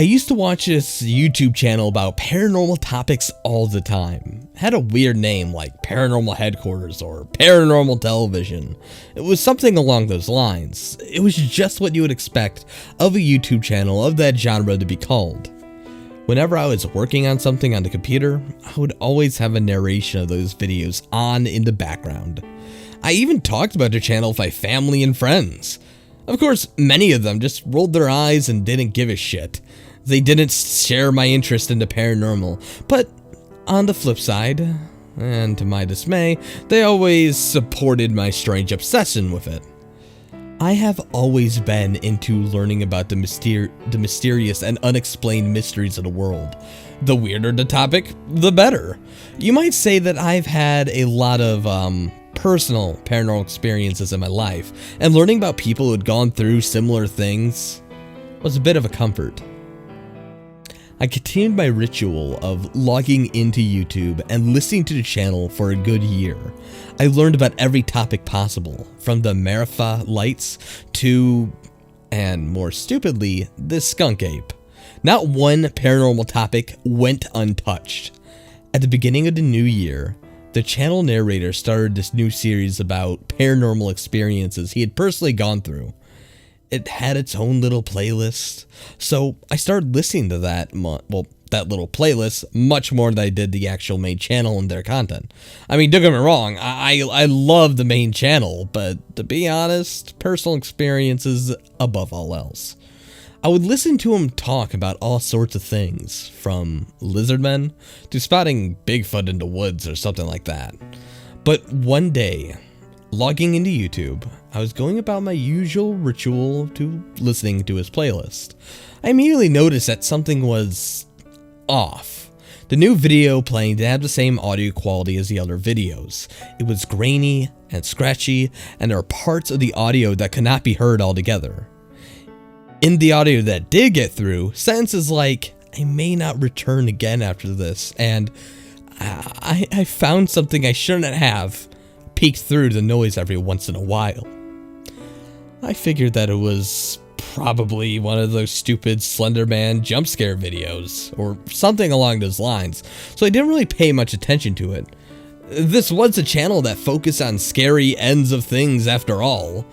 used to watch this YouTube channel about paranormal topics all the time. It had a weird name like Paranormal Headquarters or Paranormal Television. It was something along those lines. It was just what you would expect of a YouTube channel of that genre to be called. Whenever I was working on something on the computer, I would always have a narration of those videos on in the background. I even talked about the channel with my family and friends. Of course, many of them just rolled their eyes and didn't give a shit. They didn't share my interest in the paranormal, but on the flip side, and to my dismay, they always supported my strange obsession with it. I have always been into learning about the mysterious and unexplained mysteries of the world. The weirder the topic, the better. You might say that I've had a lot of, personal paranormal experiences in my life, and learning about people who had gone through similar things was a bit of a comfort. I continued my ritual of logging into YouTube and listening to the channel for a good year. I learned about every topic possible, from the Marifa lights to, and more stupidly, the skunk ape. Not one paranormal topic went untouched. At the beginning of the new year, the channel narrator started this new series about paranormal experiences he had personally gone through. It had its own little playlist, so I started listening to that little playlist much more than I did the actual main channel and their content. I mean, don't get me wrong, I love the main channel, but to be honest, personal experiences above all else. I would listen to him talk about all sorts of things, from lizardmen to spotting Bigfoot in the woods or something like that. But one day, logging into YouTube, I was going about my usual ritual to listening to his playlist. I immediately noticed that something was off. The new video playing didn't have the same audio quality as the other videos. It was grainy and scratchy, and there were parts of the audio that could not be heard altogether. In the audio that did get through, sentences like, "I may not return again after this," and I found something I shouldn't have, peeked through the noise every once in a while. I figured that it was probably one of those stupid Slender Man jump scare videos, or something along those lines, so I didn't really pay much attention to it. This was a channel that focused on scary ends of things after all,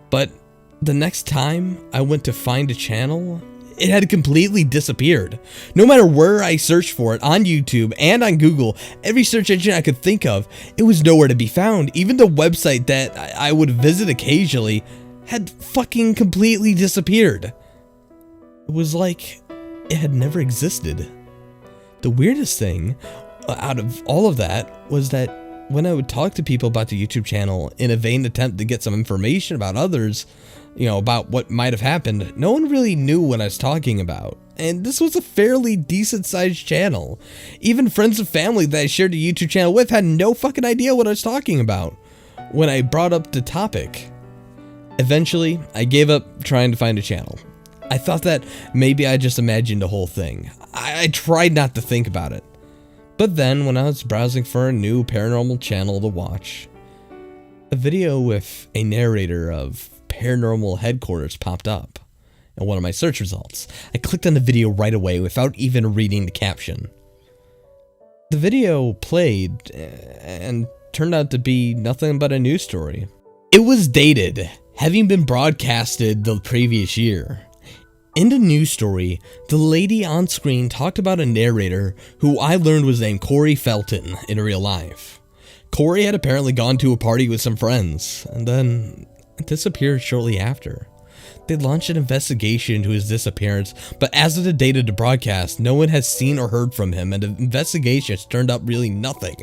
but the next time I went to find a channel, it had completely disappeared. No matter where I searched for it, on YouTube and on Google, every search engine I could think of, it was nowhere to be found. Even the website that I would visit occasionally had fucking completely disappeared. It was like it had never existed. The weirdest thing out of all of that was that when I would talk to people about the YouTube channel in a vain attempt to get some information about others, about what might have happened, no one really knew what I was talking about. And this was a fairly decent sized channel. Even friends and family that I shared the YouTube channel with had no fucking idea what I was talking about when I brought up the topic. Eventually, I gave up trying to find a channel. I thought that maybe I just imagined the whole thing. I tried not to think about it. But then, when I was browsing for a new paranormal channel to watch, a video with a narrator of Paranormal Headquarters popped up in one of my search results. I clicked on the video right away without even reading the caption. The video played and turned out to be nothing but a news story. It was dated, having been broadcasted the previous year. In the news story, the lady on screen talked about a narrator who I learned was named Corey Felton in real life. Corey had apparently gone to a party with some friends, and then disappeared shortly after. They launched an investigation into his disappearance, but as of the date of the broadcast, no one has seen or heard from him, and the investigation has turned up really nothing.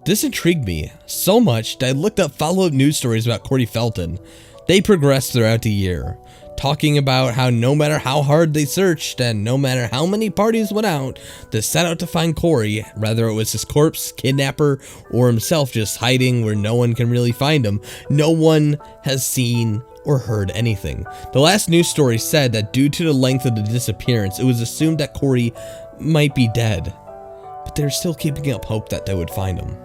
This intrigued me so much that I looked up follow-up news stories about Corey Felton. They progressed throughout the year, talking about how no matter how hard they searched and no matter how many parties went out, they set out to find Corey, whether it was his corpse, kidnapper, or himself just hiding where no one can really find him. No one has seen or heard anything. The last news story said that due to the length of the disappearance, it was assumed that Corey might be dead, but they're still keeping up hope that they would find him.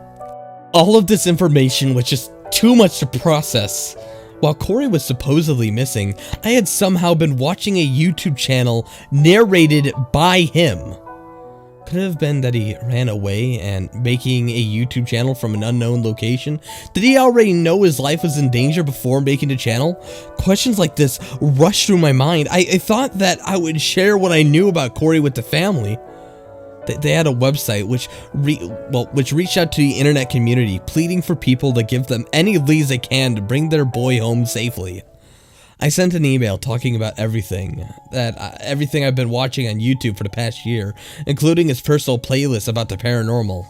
All of this information was just too much to process While Corey was supposedly missing, I had somehow been watching a YouTube channel narrated by him. Could it have been that he ran away and making a YouTube channel from an unknown location? Did he already know his life was in danger before making the channel? Questions like this rushed through my mind. I thought that I would share what I knew about Corey with the family. They had a website which reached out to the internet community, pleading for people to give them any leads they can to bring their boy home safely. I sent an email talking about everything I've been watching on YouTube for the past year, including his personal playlist about the paranormal.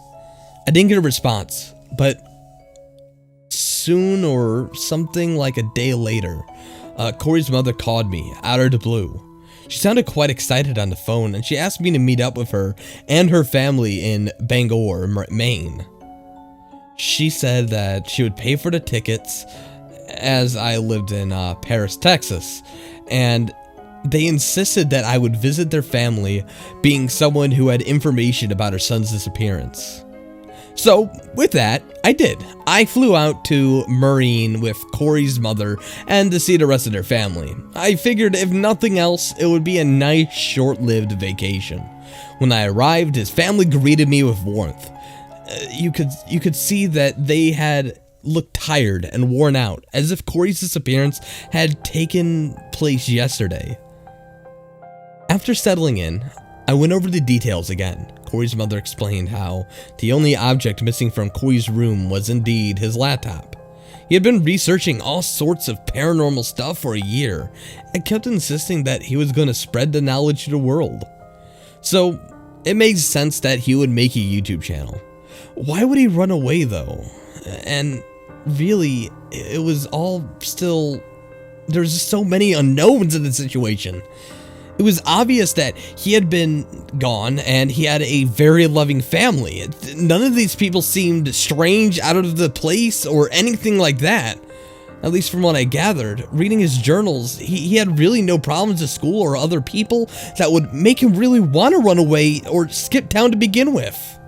I didn't get a response, but soon, or something like a day later, Corey's mother called me out of the blue. She sounded quite excited on the phone, and she asked me to meet up with her and her family in Bangor, Maine. She said that she would pay for the tickets, as I lived in Paris, Texas, and they insisted that I would visit their family, being someone who had information about her son's disappearance. So, with that, I did. I flew out to Marine with Corey's mother and to see the rest of their family. I figured if nothing else, it would be a nice, short-lived vacation. When I arrived, his family greeted me with warmth. You could see that they had looked tired and worn out, as if Corey's disappearance had taken place yesterday. After settling in, I went over the details again. Corey's mother explained how the only object missing from Corey's room was indeed his laptop. He had been researching all sorts of paranormal stuff for a year and kept insisting that he was going to spread the knowledge to the world. So it makes sense that he would make a YouTube channel. Why would he run away though? And really, it was all still, there's just so many unknowns in the situation. It was obvious that he had been gone and he had a very loving family. None of these people seemed strange, out of the place, or anything like that. At least from what I gathered, reading his journals, he had really no problems at school or other people that would make him really want to run away or skip town to begin with.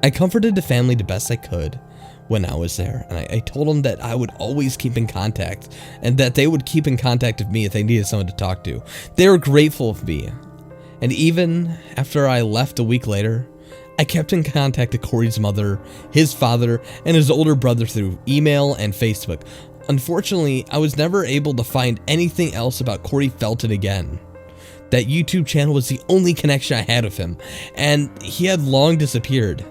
I comforted the family the best I could when I was there, and I told them that I would always keep in contact, and that they would keep in contact with me if they needed someone to talk to. They were grateful of me, and even after I left a week later, I kept in contact with Corey's mother, his father, and his older brother through email and Facebook. Unfortunately, I was never able to find anything else about Corey Felton again. That YouTube channel was the only connection I had with him, and he had long disappeared.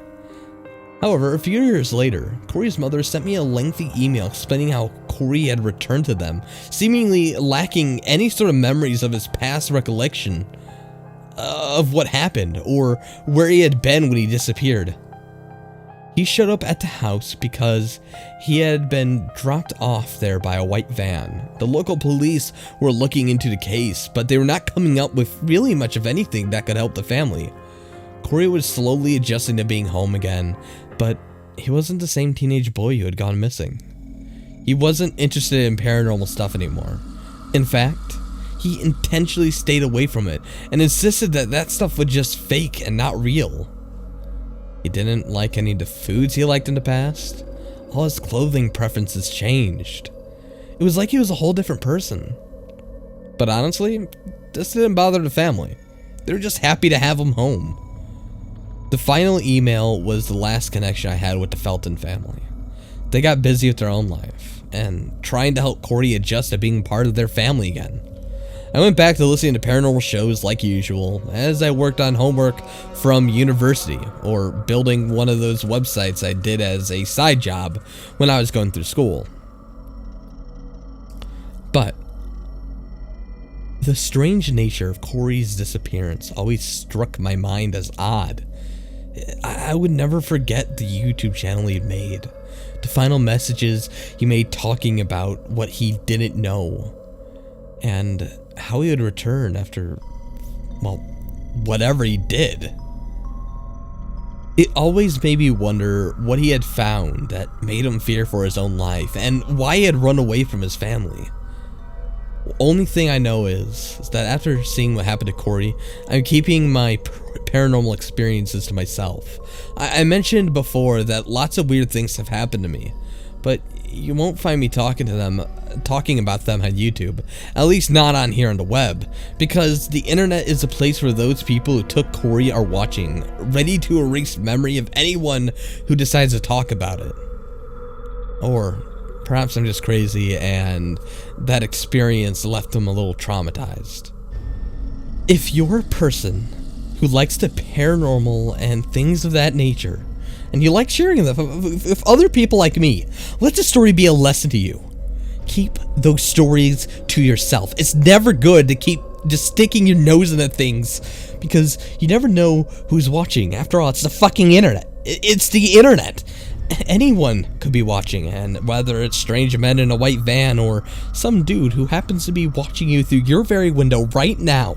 However, a few years later, Corey's mother sent me a lengthy email explaining how Corey had returned to them, seemingly lacking any sort of memories of his past recollection of what happened or where he had been when he disappeared. He showed up at the house because he had been dropped off there by a white van. The local police were looking into the case, but they were not coming up with really much of anything that could help the family. Corey was slowly adjusting to being home again, but he wasn't the same teenage boy who had gone missing. He wasn't interested in paranormal stuff anymore. In fact, he intentionally stayed away from it and insisted that that stuff was just fake and not real. He didn't like any of the foods he liked in the past. All his clothing preferences changed. It was like he was a whole different person. But honestly, this didn't bother the family. They were just happy to have him home. The final email was the last connection I had with the Felton family. They got busy with their own life and trying to help Corey adjust to being part of their family again. I went back to listening to paranormal shows like usual as I worked on homework from university or building one of those websites I did as a side job when I was going through school. But the strange nature of Corey's disappearance always struck my mind as odd. I would never forget the YouTube channel he'd made, the final messages he made talking about what he didn't know, and how he would return after, well, whatever he did. It always made me wonder what he had found that made him fear for his own life, and why he had run away from his family. Only thing I know is that after seeing what happened to Corey, I'm keeping my paranormal experiences to myself. I mentioned before that lots of weird things have happened to me, but you won't find me talking about them on YouTube, at least not on here on the web, because the internet is a place where those people who took Corey are watching, ready to erase memory of anyone who decides to talk about it. Or perhaps I'm just crazy and that experience left them a little traumatized. If you're a person who likes the paranormal and things of that nature, and you like sharing them with other people like me, let the story be a lesson to you. Keep those stories to yourself. It's never good to keep just sticking your nose into things, because you never know who's watching. After all, it's the fucking internet. It's the internet. Anyone could be watching, and whether it's strange men in a white van or some dude who happens to be watching you through your very window right now,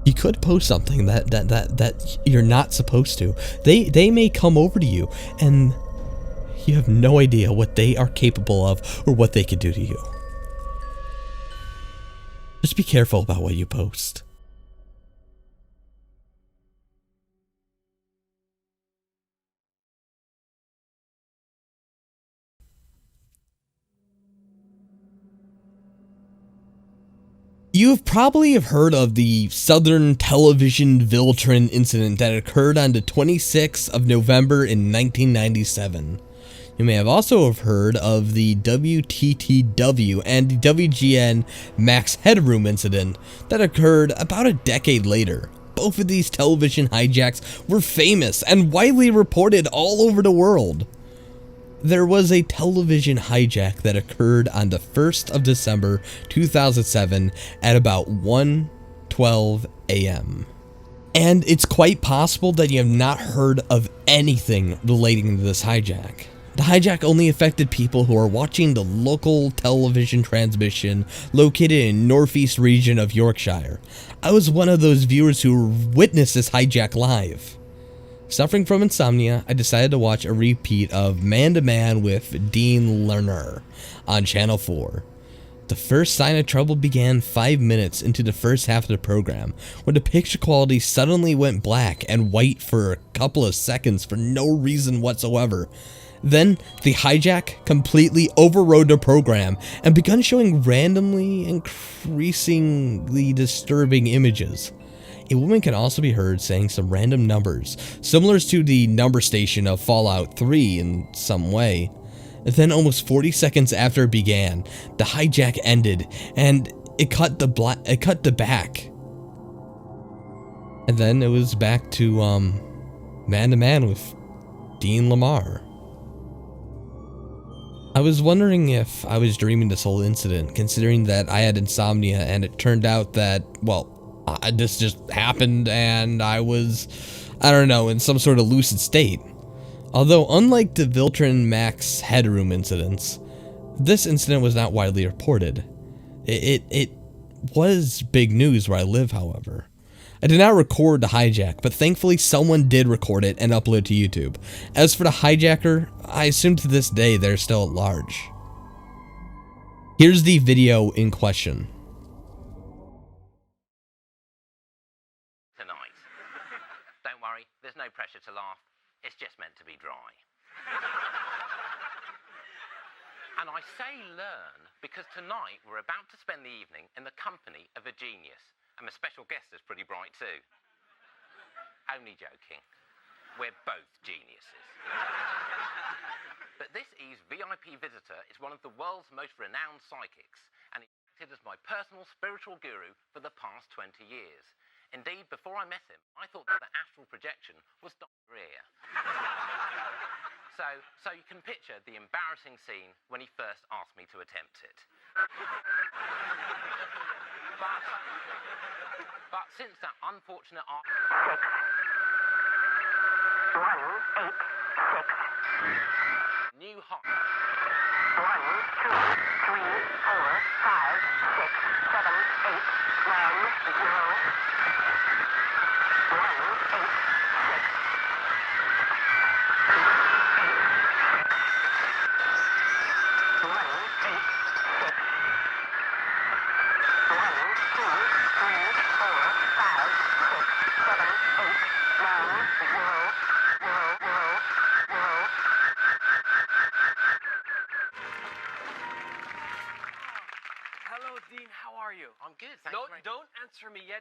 you could post something that you're not supposed to. They may come over to you, and you have no idea what they are capable of or what they could do to you. Just be careful about what you post. You have probably heard of the Southern Television Viltron incident that occurred on the 26th of November in 1997. You may have also have heard of the WTTW and the WGN Max Headroom incident that occurred about a decade later. Both of these television hijacks were famous and widely reported all over the world. There was a television hijack that occurred on the 1st of December 2007 at about 1:12 a.m. And it's quite possible that you have not heard of anything relating to this hijack. The hijack only affected people who are watching the local television transmission located in northeast region of Yorkshire. I was one of those viewers who witnessed this hijack live. Suffering from insomnia, I decided to watch a repeat of Man to Man with Dean Lerner on Channel 4. The first sign of trouble began 5 minutes into the first half of the program, when the picture quality suddenly went black and white for a couple of seconds for no reason whatsoever. Then, the hijack completely overrode the program and began showing randomly increasingly disturbing images. A woman can also be heard saying some random numbers, similar to the number station of Fallout 3 in some way. Then almost 40 seconds after it began, the hijack ended, and it cut the back. And then it was back to, Man to Man with Dean Lamar. I was wondering if I was dreaming this whole incident, considering that I had insomnia and it turned out that, well, this just happened and I was, I don't know, in some sort of lucid state. Although, unlike the Viltron Max Headroom incidents, this incident was not widely reported. It was big news where I live, however. I did not record the hijack, but thankfully someone did record it and upload it to YouTube. As for the hijacker, I assume to this day they're still at large. Here's the video in question. Don't worry, there's no pressure to laugh. It's just meant to be dry. And I say learn because tonight we're about to spend the evening in the company of a genius. And my special guest is pretty bright too. Only joking. We're both geniuses. But this Eve's VIP visitor is one of the world's most renowned psychics, and he acted as my personal spiritual guru for the past 20 years. Indeed, before I met him, I thought that the astral projection was diarrhea. So you can picture the embarrassing scene when he first asked me to attempt it. But since that unfortunate new hot 1, 2, 3, 4, 5, 6, 7, 8, 9, 0. 1, 8, 6. Dean, how are you? I'm good, thank No, you very don't answer me yet.